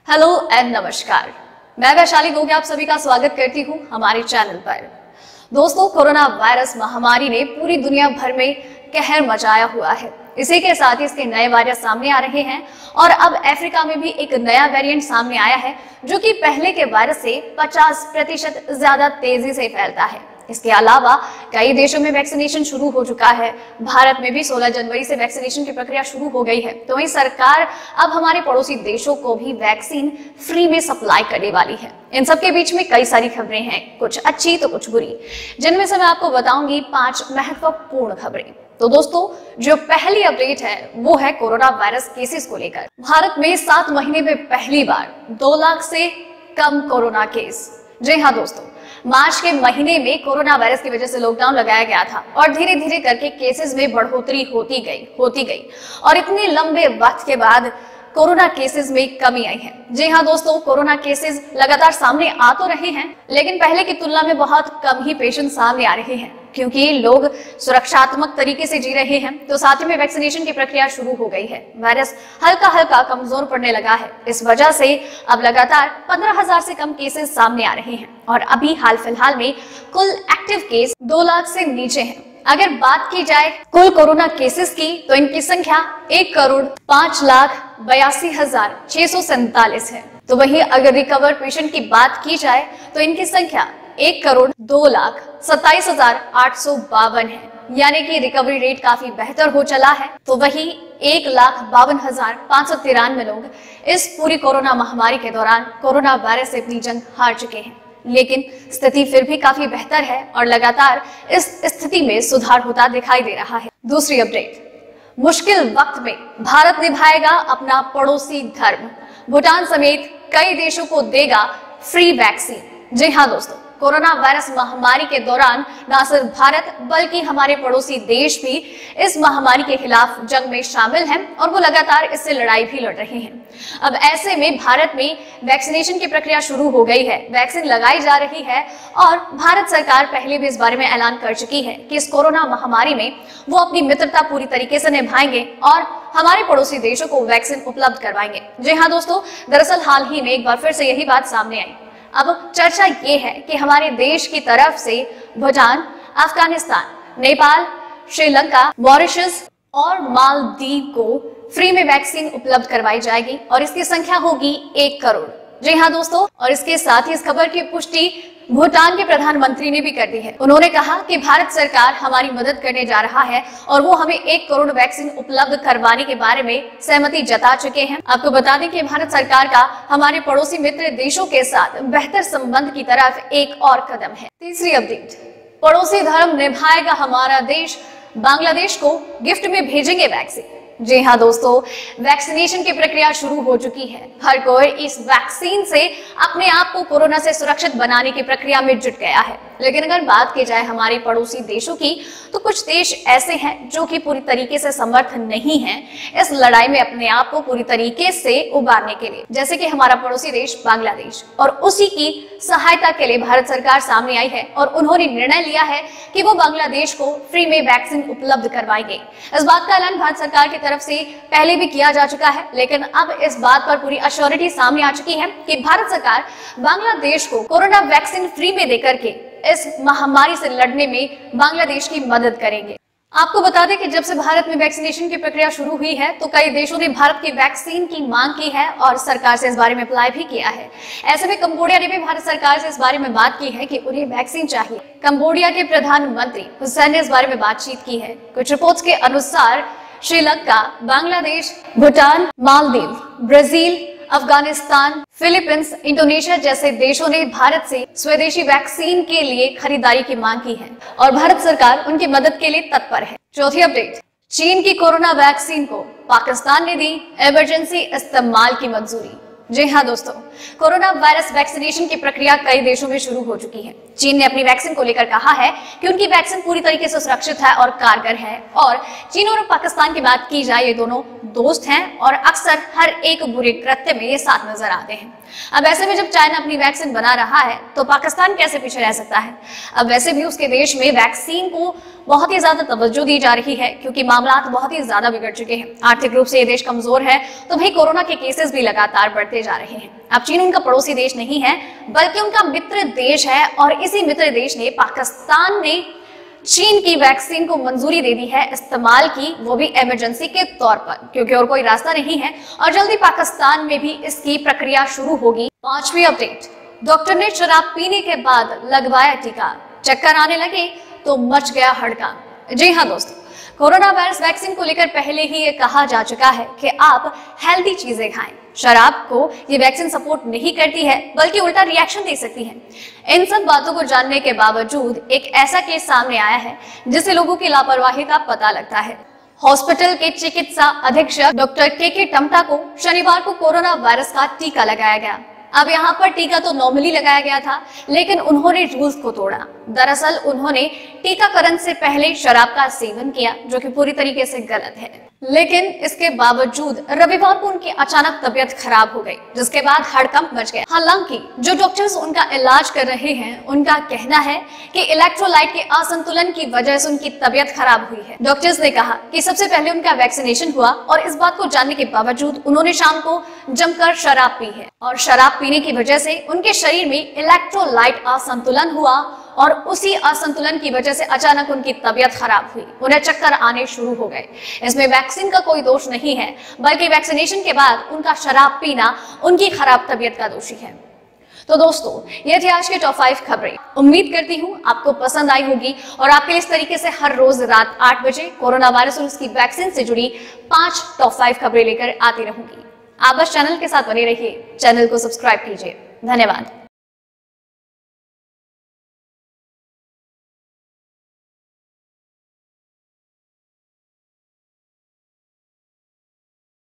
Hello and नमस्कार। मैं वैशाली गोगे आप सभी का स्वागत करती हूं हमारे चैनल पर। दोस्तों, कोरोना वायरस महामारी ने पूरी दुनिया भर में कहर मचाया हुआ है। इसी के साथ ही इसके नए वायरस सामने आ रहे हैं और अब अफ्रीका में भी एक नया वेरिएंट सामने आया है जो कि पहले के वायरस से 50% ज्यादा तेजी से फैलता है। इसके अलावा कई देशों में वैक्सीनेशन शुरू हो चुका है। भारत में भी 16 जनवरी से वैक्सीनेशन की प्रक्रिया शुरू हो गई है। तो वहीं सरकार अब हमारे पड़ोसी देशों को भी वैक्सीन फ्री में सप्लाई करने वाली है। इन सब के बीच में कई सारी खबरें हैं, कुछ अच्छी तो कुछ बुरी, जिनमें से मैं आपको बताऊंगी 5 महत्वपूर्ण खबरें। तो दोस्तों, जो पहली अपडेट है वो है कोरोना वायरस केसेस को लेकर। भारत में 7 महीने में पहली बार 2 लाख से कम कोरोना केस। जी हाँ दोस्तों, मार्च के महीने में कोरोना वायरस की वजह से लॉकडाउन लगाया गया था और धीरे धीरे करके केसेस में बढ़ोतरी होती गई और इतने लंबे वक्त के बाद कोरोना केसेस में कमी आई है। जी हाँ दोस्तों, कोरोना केसेस लगातार सामने आ तो रहे हैं, लेकिन पहले की तुलना में बहुत कम ही पेशेंट सामने आ रहे हैं क्योंकि लोग सुरक्षात्मक तरीके से जी रहे हैं। तो साथ ही में वैक्सीनेशन की प्रक्रिया शुरू हो गई है। वायरस हल्का हल्का कमजोर पड़ने लगा है। इस वजह से अब लगातार 15,000 से कम केसेस सामने आ रहे हैं और अभी हाल फिलहाल में कुल एक्टिव केस 2 लाख से नीचे हैं। अगर बात की जाए कुल कोरोना केसेस की तो इनकी संख्या 1,05,82,647 है। तो वहीं अगर रिकवर पेशेंट की बात की जाए तो इनकी संख्या 1,02,27,852 है, यानी कि रिकवरी रेट काफी बेहतर हो चला है। तो वहीं 1,52,593 लोग इस पूरी कोरोना महामारी के दौरान कोरोना वायरस से अपनी जंग हार चुके हैं, लेकिन स्थिति फिर भी काफी बेहतर है और लगातार इस स्थिति में सुधार होता दिखाई दे रहा है। दूसरी अपडेट, मुश्किल वक्त में भारत निभाएगा अपना पड़ोसी धर्म। भूटान समेत कई देशों को देगा फ्री वैक्सीन। जी हाँ दोस्तों, कोरोना वायरस महामारी के दौरान न सिर्फ भारत बल्कि हमारे पड़ोसी देश भी इस महामारी के खिलाफ जंग में शामिल हैं और वो लगातार इससे लड़ाई भी लड़ रहे हैं। अब ऐसे में भारत में वैक्सीनेशन की प्रक्रिया शुरू हो गई है, वैक्सीन लगाई जा रही है और भारत सरकार पहले भी इस बारे में ऐलान कर चुकी है कि इस कोरोना महामारी में वो अपनी मित्रता पूरी तरीके से निभाएंगे और हमारे पड़ोसी देशों को वैक्सीन उपलब्ध करवाएंगे। जी हाँ दोस्तों, दरअसल हाल ही में एक बार फिर से यही बात सामने आई। अब चर्चा ये है कि हमारे देश की तरफ से भूटान, अफगानिस्तान, नेपाल, श्रीलंका, मॉरिशस और मालदीव को फ्री में वैक्सीन उपलब्ध करवाई जाएगी और इसकी संख्या होगी 1 करोड़। जी हाँ दोस्तों, और इसके साथ ही इस खबर की पुष्टि भूटान के प्रधानमंत्री ने भी कर दी है। उन्होंने कहा कि भारत सरकार हमारी मदद करने जा रहा है और वो हमें 1 करोड़ वैक्सीन उपलब्ध करवाने के बारे में सहमति जता चुके हैं। आपको बता दें कि भारत सरकार का हमारे पड़ोसी मित्र देशों के साथ बेहतर संबंध की तरफ एक और कदम है। तीसरी अपडेट, पड़ोसी धर्म निभाएगा हमारा देश, बांग्लादेश को गिफ्ट में भेजेंगे वैक्सीन। जी हाँ दोस्तों, वैक्सीनेशन की प्रक्रिया शुरू हो चुकी है। हर कोई इस वैक्सीन से अपने आप को कोरोना से सुरक्षित बनाने की प्रक्रिया में जुट गया है। लेकिन अगर बात की जाए हमारे पड़ोसी देशों की तो कुछ देश ऐसे हैं जो कि पूरी तरीके से समर्थ नहीं हैं इस लड़ाई में अपने आप को पूरी तरीके से उबारने के लिए, जैसे कि हमारा पड़ोसी देश बांग्लादेश। और उसी की सहायता के लिए भारत सरकार सामने आई है और उन्होंने निर्णय लिया है कि वो बांग्लादेश को फ्री में वैक्सीन उपलब्ध करवाएंगे। इस बात का ऐलान भारत सरकार की तरफ से पहले भी किया जा चुका है, लेकिन अब इस बात पर पूरी अश्योरिटी सामने आ चुकी है कि भारत सरकार बांग्लादेश को कोरोना वैक्सीन फ्री में देकर के इस महामारी से लड़ने में बांग्लादेश की मदद करेंगे। आपको बता दें कि जब से भारत में वैक्सीनेशन की प्रक्रिया शुरू हुई है तो कई देशों ने भारत की वैक्सीन की मांग की है और सरकार से इस बारे में अप्लाई भी किया है। ऐसे में कंबोडिया ने भी भारत सरकार से इस बारे में बात की है कि उन्हें वैक्सीन चाहिए। कंबोडिया के प्रधानमंत्री हुसैन ने इस बारे में बातचीत की है। कुछ रिपोर्ट्स के अनुसार Sri Lanka, Bangladesh, Bhutan, Maldives, Brazil, Afghanistan, Philippines, Indonesia जैसे देशों ने भारत से स्वदेशी वैक्सीन के लिए खरीदारी की मांग की है और भारत सरकार उनकी मदद के लिए तत्पर है। चौथी अपडेट, चीन की कोरोना वैक्सीन को पाकिस्तान ने दी इमरजेंसी इस्तेमाल की मंजूरी। जी हाँ दोस्तों, कोरोना वायरस वैक्सीनेशन की प्रक्रिया कई देशों में शुरू हो चुकी है। चीन ने अपनी वैक्सीन को लेकर कहा है कि उनकी वैक्सीन पूरी तरीके से सुरक्षित है और कारगर है। और चीन और पाकिस्तान की बात की जाए, ये दोनों दोस्त हैं और अक्सर हर एक बुरे कृत्य में ये साथ नजर आते हैं। अब ऐसे में जब चाइना अपनी वैक्सीन बना रहा है तो पाकिस्तान कैसे पीछे रह सकता है। अब वैसे भी उसके देश में वैक्सीन को बहुत ही ज्यादा तवज्जो दी जा रही है क्योंकि मामला बहुत ही ज्यादा बिगड़ चुके हैं। आर्थिक रूप से ये देश कमजोर है तो भाई कोरोना के केसेस भी लगातार बढ़ते बढ़ते जा रहे हैं। अब चीन उनका पड़ोसी देश नहीं है बल्कि उनका मित्र देश है और इसी मित्र देश ने पाकिस्तान ने चीन की वैक्सीन को मंजूरी दे दी है इस्तेमाल की, वो भी इमरजेंसी के तौर पर, क्योंकि और कोई रास्ता नहीं है और जल्दी पाकिस्तान में भी इसकी प्रक्रिया शुरू होगी। 5वीं अपडेट, डॉक्टर ने शराब पीने के बाद लगवाया टीका, चक्कर आने लगे तो मच गया हड़कंप। जी हाँ दोस्तों, कोरोना वायरस वैक्सीन को लेकर पहले ही ये कहा जा चुका है कि आप हेल्दी चीजें खाएं। शराब को ये वैक्सीन सपोर्ट नहीं करती है बल्कि उल्टा रिएक्शन दे सकती है। इन सब बातों को जानने के बावजूद एक ऐसा केस सामने आया है जिससे लोगों की लापरवाही का पता लगता है। हॉस्पिटल के चिकित्सा अधीक्षक डॉक्टर के टमटा को शनिवार को कोरोना वायरस का टीका लगाया गया। अब यहाँ पर टीका तो नॉर्मली लगाया गया था, लेकिन उन्होंने रूल्स को तोड़ा। दरअसल उन्होंने टीकाकरण से पहले शराब का सेवन किया, जो कि पूरी तरीके से गलत है। लेकिन इसके बावजूद रविवार को उनकी अचानक तबीयत खराब हो गई, जिसके बाद हड़कंप मच गया। हालांकि जो डॉक्टर्स उनका इलाज कर रहे हैं उनका कहना है कि इलेक्ट्रोलाइट के असंतुलन की वजह से उनकी तबीयत खराब हुई है। डॉक्टर्स ने कहा कि सबसे पहले उनका वैक्सीनेशन हुआ और इस बात को जानने के बावजूद उन्होंने शाम को जमकर शराब पी है और शराब पीने की वजह से उनके शरीर में इलेक्ट्रोलाइट असंतुलन हुआ और उसी असंतुलन की वजह से अचानक उनकी तबीयत खराब हुई, उन्हें चक्कर आने शुरू हो गए। इसमें वैक्सीन का कोई दोष नहीं है बल्कि वैक्सीनेशन के बाद उनका शराब पीना उनकी खराब तबीयत का दोषी है। तो दोस्तों, ये थी आज के टॉप 5 खबरें। उम्मीद करती हूँ आपको पसंद आई होगी और आपके लिए इस तरीके से हर रोज रात 8 बजे कोरोना वायरस और उसकी वैक्सीन से जुड़ी 5 टॉप 5 खबरें लेकर आती रहूंगी। आप बस चैनल के साथ बने रहिए, चैनल को सब्सक्राइब कीजिए। धन्यवाद।